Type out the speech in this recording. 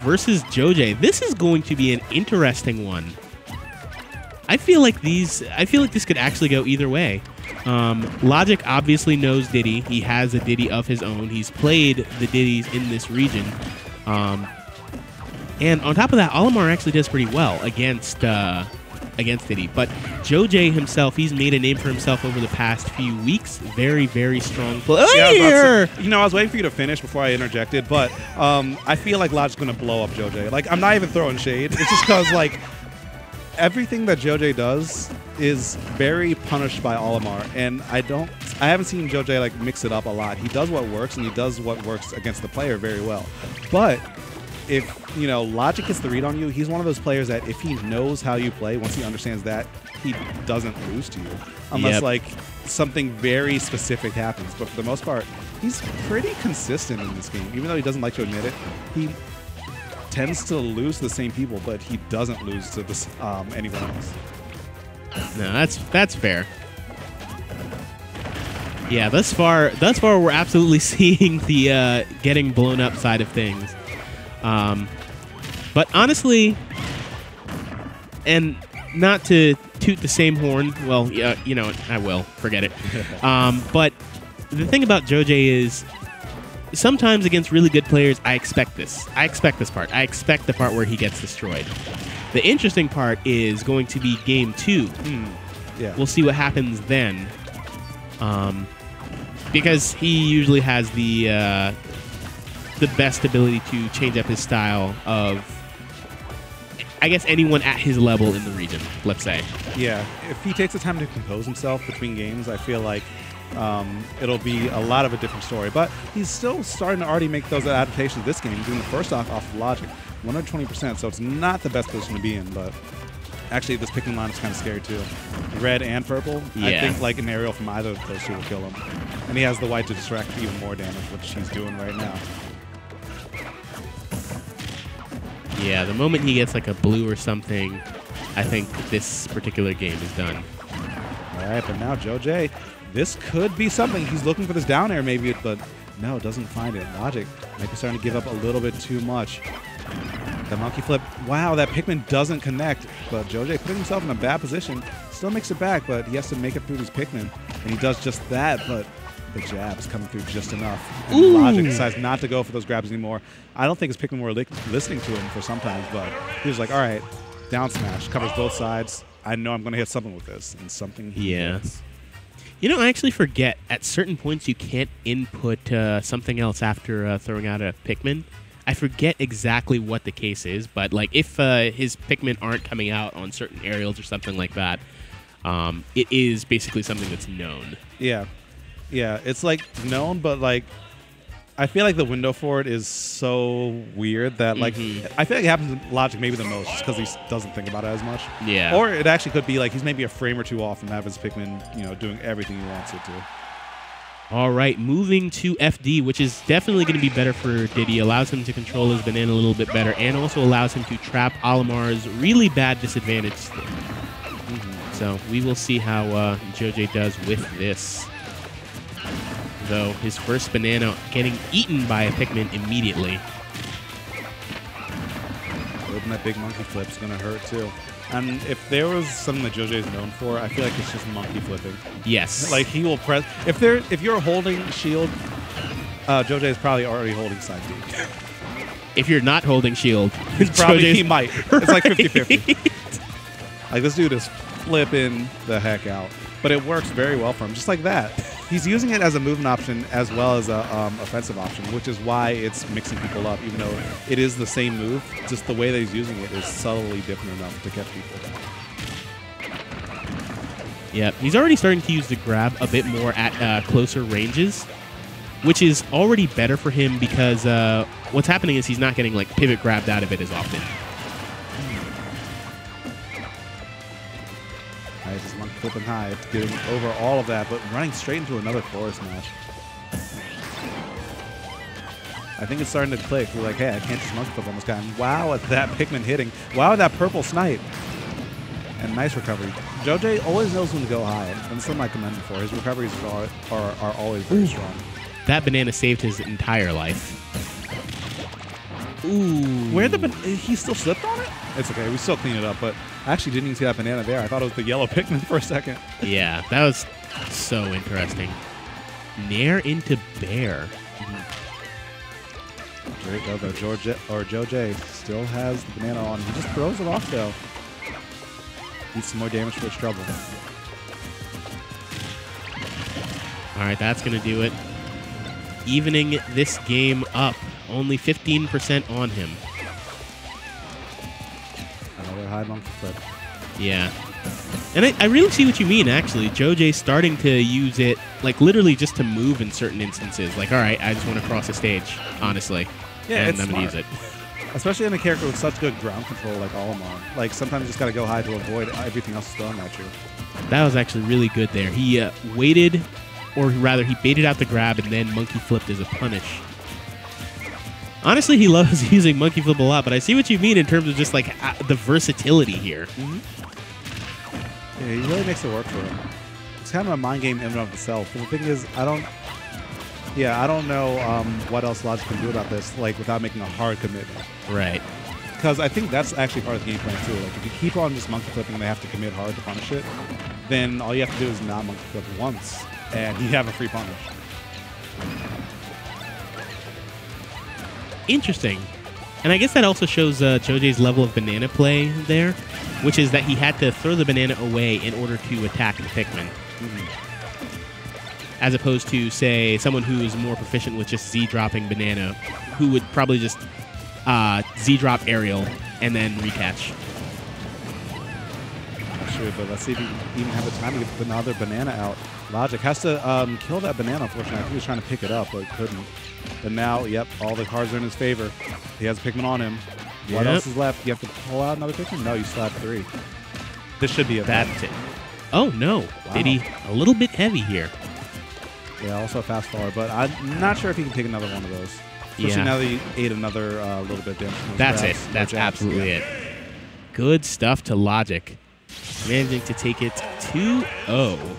versus JoJ. This is going to be an interesting one. I feel like this could actually go either way. Logic obviously knows Diddy. He has a Diddy of his own. He's played the Diddies in this region. And on top of that, Olimar actually does pretty well against Diddy. But JoJ himself, he's made a name for himself over the past few weeks. Very, very strong player. Yeah, I was waiting for you to finish before I interjected, but I feel like Logic's going to blow up JoJ. Like, I'm not even throwing shade. It's just because, like, everything that JoJ does is very punished by Olimar, and I haven't seen JoJ like mix it up a lot. He does what works, and he does what works against the player very well. But if Logic gets the read on you, he's one of those players that if he knows how you play, once he understands that, he doesn't lose to you unless like something very specific happens. But for the most part, he's pretty consistent in this game, even though he doesn't like to admit it. He tends to lose to the same people, but he doesn't lose to this anyone else. No, that's fair. Yeah, thus far we're absolutely seeing the getting blown up side of things. But honestly, and not to toot the same horn, well, I will. Forget it. But the thing about JoJ is sometimes against really good players, I expect this. I expect this part. I expect the part where he gets destroyed. The interesting part is going to be game 2. Yeah. We'll see what happens then. Because he usually has the best ability to change up his style of, I guess, anyone at his level in the region, let's say. Yeah. If he takes the time to compose himself between games, I feel like it'll be a lot of a different story. But he's still starting to already make those adaptations this game, doing the first off of Logic, 120%, so it's not the best position to be in, but actually this picking line is kind of scary too. Red and purple, yeah. I think like an aerial from either of those two will kill him. And he has the white to distract even more damage, which he's doing right now. Yeah, the moment he gets like a blue or something, I think this particular game is done. All right, but now JoJ, this could be something. He's looking for this down air maybe, but no, doesn't find it. Logic might be starting to give up a little bit too much. The monkey flip, wow, that Pikmin doesn't connect, but JoJ putting himself in a bad position, still makes it back, but he has to make it through these Pikmin, and he does just that, but the jab's coming through just enough. And Logic decides not to go for those grabs anymore. I don't think his Pikmin were listening to him for sometimes, but he was like, all right, down smash, covers both sides. I know I'm going to hit something with this, and something he hits. I actually forget, at certain points you can't input something else after throwing out a Pikmin. I forget exactly what the case is, but like if his Pikmin aren't coming out on certain aerials or something like that, it is basically something that's known. Yeah. Yeah, it's like known, but like I feel like the window for it is so weird that like I feel like it happens in Logic maybe the most just because he doesn't think about it as much. Yeah. Or it actually could be like he's maybe a frame or two off and have his Pikmin, doing everything he wants it to. All right, moving to FD, which is definitely going to be better for Diddy. Allows him to control his banana a little bit better, and also allows him to trap Olimar's really bad disadvantage. So we will see how JoJ does with this. Though his first banana getting eaten by a Pikmin immediately. Open that big monkey flip is going to hurt too. And if there was something that JoJ is known for, I feel like it's just monkey flipping. Yes. Like he will press. If you're holding shield, JoJ is probably already holding side B. If you're not holding shield, probably he might. It's like 50-50. Like this dude is flipping the heck out. But it works very well for him, just like that. He's using it as a movement option as well as a offensive option, which is why it's mixing people up, even though it is the same move. Just the way that he's using it is subtly different enough to catch people. Yeah, he's already starting to use the grab a bit more at closer ranges, which is already better for him because what's happening is he's not getting like pivot grabbed out of it as often. Just monkey flipping high, getting over all of that, but running straight into another forest match. I think it's starting to click. We're like, hey, I can't just monkey flip on this guy. And wow, at that Pikmin hitting. Wow, that purple snipe. And nice recovery. JoJ always knows when to go high, and something I commend him for. His recoveries are always very strong. That banana saved his entire life. Ooh. Where he still slipped on it? It's okay. We still clean it up, but I actually didn't even see that banana there. I thought it was the yellow Pikmin for a second. Yeah, that was so interesting. Nair into bear. There you go, though. JoJ still has the banana on. He just throws it off, though. Needs some more damage for his trouble. All right, that's going to do it. Evening this game up. Only 15% on him. Another high monkey flip. Yeah. And I really see what you mean, actually. JoJ's starting to use it, like, literally just to move in certain instances. Like, all right, I just want to cross the stage, honestly. Yeah, and I'm going to use it. Especially in a character with such good ground control like Olimar. Like, sometimes you just got to go high to avoid everything else thrown at you. That was actually really good there. He waited, or rather, he baited out the grab and then monkey flipped as a punish. Honestly, he loves using monkey flip a lot, but I see what you mean in terms of just, like, the versatility here. Mm-hmm. Yeah, he really makes it work for him. It's kind of a mind game in and of itself. And the thing is, I don't know what else Logic can do about this, like, without making a hard commitment. Right. Because I think that's actually part of the game plan, too. Like, if you keep on just monkey flipping and they have to commit hard to punish it, then all you have to do is not monkey flip once, and you have a free punish. Interesting. And I guess that also shows JoJ's level of banana play there, which is that he had to throw the banana away in order to attack the Pikmin. As opposed to, say, someone who is more proficient with just Z-dropping banana, who would probably just Z-drop aerial and then recatch. Not sure, but let's see if he even have the time to get another banana out. Logic has to kill that banana, unfortunately. I think he was trying to pick it up, but couldn't. But now, yep, all the cards are in his favor. He has a Pikmin on him. What else is left? You have to pull out another Pikmin? No, you still have 3. This should be a That's it. Oh, no. Wow. Diddy a little bit heavy here. Yeah, also a fast forward, but I'm not sure if he can take another one of those. Especially now that he ate another little bit of damage. That's it. That's absolutely it. Good stuff to Logic. Managing to take it 2-0.